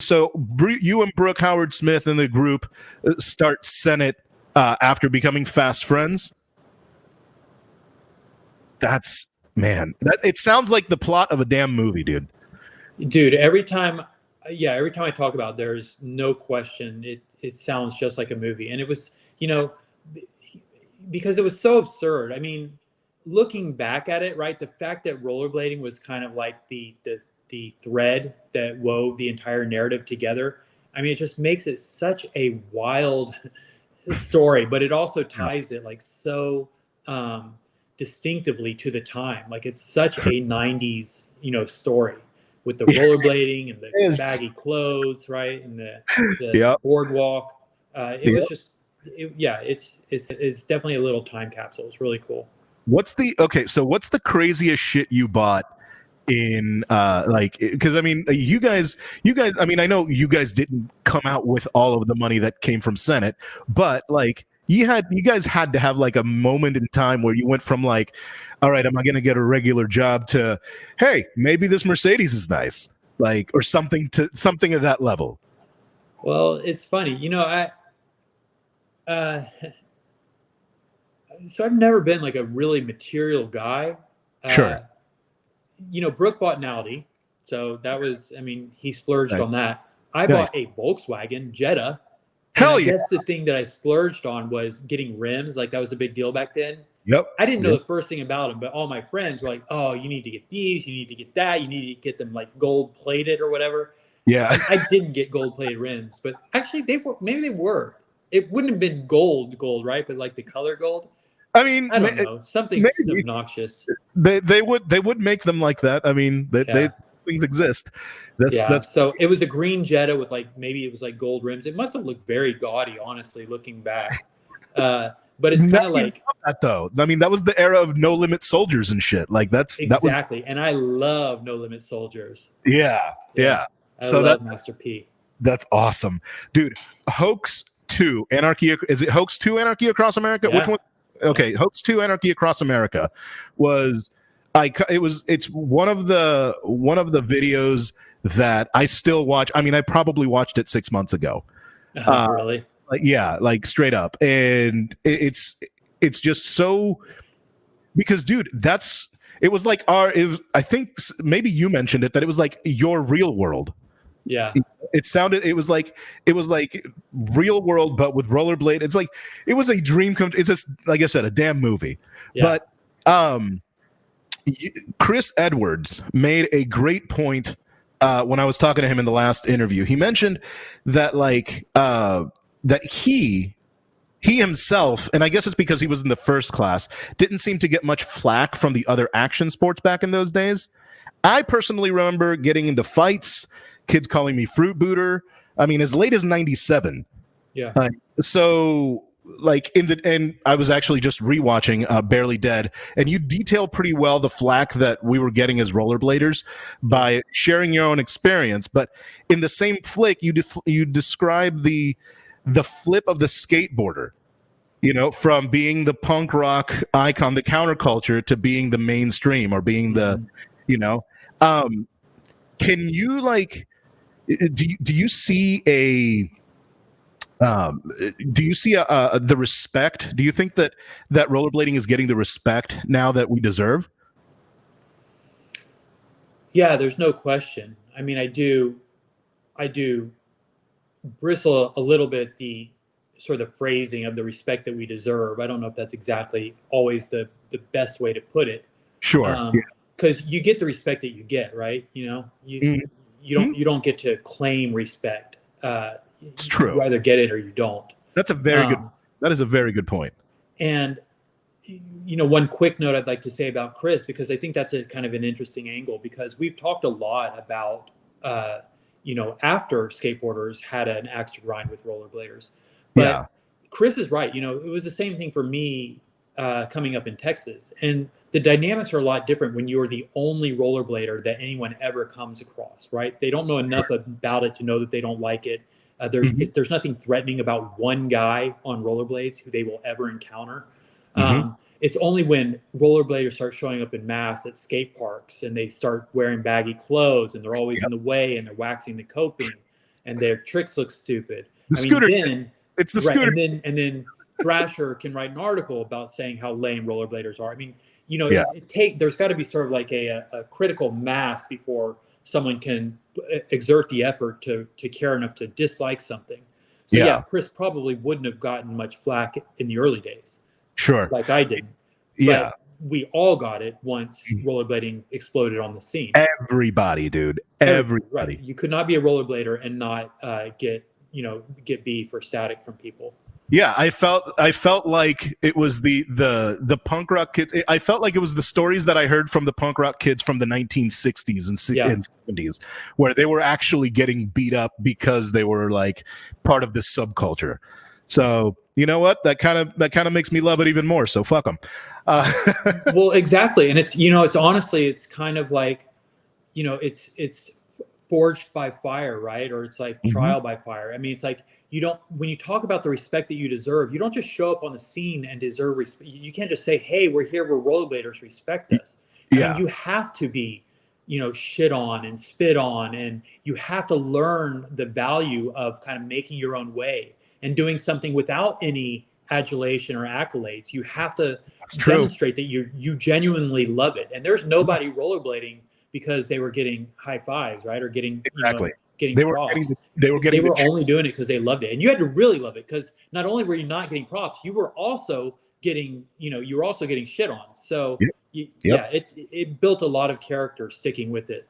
so you and Brooke Howard Smith and the group start Senate after becoming fast friends. It sounds like the plot of a damn movie, dude. Dude, every time I talk about it, there's no question it sounds just like a movie. And it was, because it was so absurd. I mean, looking back at it, right, the fact that rollerblading was kind of like the thread that wove the entire narrative together, I mean, it just makes it such a wild story, but it also ties it like so distinctively to the time. Like it's such a 90s, story with the rollerblading and the baggy clothes, right, and the boardwalk. It was just, it's definitely a little time capsule. It's really cool. What's the craziest shit you bought in because I mean you guys I mean I know you guys didn't come out with all of the money that came from Senate, but like you guys had to have like a moment in time where you went from like, all right, am I gonna get a regular job to, hey, maybe this Mercedes is nice, like, or something at that level. Well, it's funny, so I've never been like a really material guy. Sure. Brooke bought an Audi, so that was, I mean, he splurged on that. I Nice. bought a Volkswagen Jetta. Hell I yeah. guess the thing that I splurged on was getting rims. Like that was a big deal back then. Yep. I didn't know the first thing about them, but all my friends were like, oh, you need to get these, you need to get that, you need to get them like gold plated or whatever. Yeah. I didn't get gold plated rims, but actually maybe they were. It wouldn't have been gold, right? But like the color gold. I mean, I don't know. Something obnoxious. They would make them like that. I mean, things exist. That's so it was a green Jetta with like, maybe it was like gold rims. It must have looked very gaudy, honestly, looking back. But it's kind of like that though. I mean, that was the era of No Limit Soldiers and shit. Like exactly. And I love No Limit Soldiers. Yeah. I love Master P. That's awesome, dude. Hoax 2 Anarchy. Is it Hoax 2 Anarchy Across America? Yeah. Which one? Okay, Hoax 2 Anarchy Across America it's one of the videos that I still watch. I mean, I probably watched it 6 months ago. Really? Like straight up. And it's just so, because dude, it was I think maybe you mentioned it, that it was like your real world. Yeah. It was like real world, but with rollerblade. It's like, it was a dream come. It's just, like I said, a damn movie. Yeah. But Chris Edwards made a great point when I was talking to him in the last interview. He mentioned that that he himself, and I guess it's because he was in the first class, didn't seem to get much flack from the other action sports back in those days. I personally remember getting into fights, kids calling me fruit booter. I mean, as late as 97. Yeah. So like and I was actually just rewatching Barely Dead, and you detail pretty well the flack that we were getting as rollerbladers by sharing your own experience. But in the same flick, you describe the flip of the skateboarder, from being the punk rock icon, the counterculture, to being the mainstream, or being the, can you do you see the respect? Do you think that rollerblading is getting the respect now that we deserve? Yeah, there's no question. I mean, I do bristle a little bit the sort of phrasing of the respect that we deserve. I don't know if that's exactly always the best way to put it. Sure. Because you get the respect that you get, right? You don't get to claim respect. It's true. You either get it or you don't. That is a very good point. And one quick note I'd like to say about Chris, because I think that's a kind of an interesting angle, because we've talked a lot about after skateboarders had an axe to grind with rollerbladers. But Chris is right. It was the same thing for me coming up in Texas. And the dynamics are a lot different when you're the only rollerblader that anyone ever comes across, right? They don't know enough about it to know that they don't like it. There's nothing threatening about one guy on rollerblades who they will ever encounter. It's only when rollerbladers start showing up in mass at skate parks and they start wearing baggy clothes and they're always in the way and they're waxing the coping and their tricks look stupid. The scooter. It's the scooter. And then Thrasher can write an article about saying how lame rollerbladers are. I mean, there's got to be sort of like a critical mass before someone can exert the effort to care enough to dislike something. So Chris probably wouldn't have gotten much flack in the early days. Sure. Like I did. Yeah. But we all got it once rollerblading exploded on the scene. Everybody, dude. Everybody. Right. You could not be a rollerblader and not get beef or static from people. Yeah, I felt like it was the punk rock kids. I felt like it was the stories that I heard from the punk rock kids from the 1960s and 70s, where they were actually getting beat up because they were like part of this subculture. So you know what? That kind of makes me love it even more. So fuck them. Well, exactly, and it's honestly, it's kind of like, it's forged by fire, right? Or it's like trial by fire. I mean, it's like when you talk about the respect that you deserve, you don't just show up on the scene and deserve respect. You can't just say, hey, we're here, we're rollerbladers, respect us. Yeah. And you have to be, shit on and spit on, and you have to learn the value of kind of making your own way and doing something without any adulation or accolades. You have to demonstrate that you genuinely love it. And there's nobody rollerblading because they were getting high fives, right? Or getting getting props. They were only doing it because they loved it. And you had to really love it, because not only were you not getting props, you were also getting shit on. So it built a lot of character sticking with it.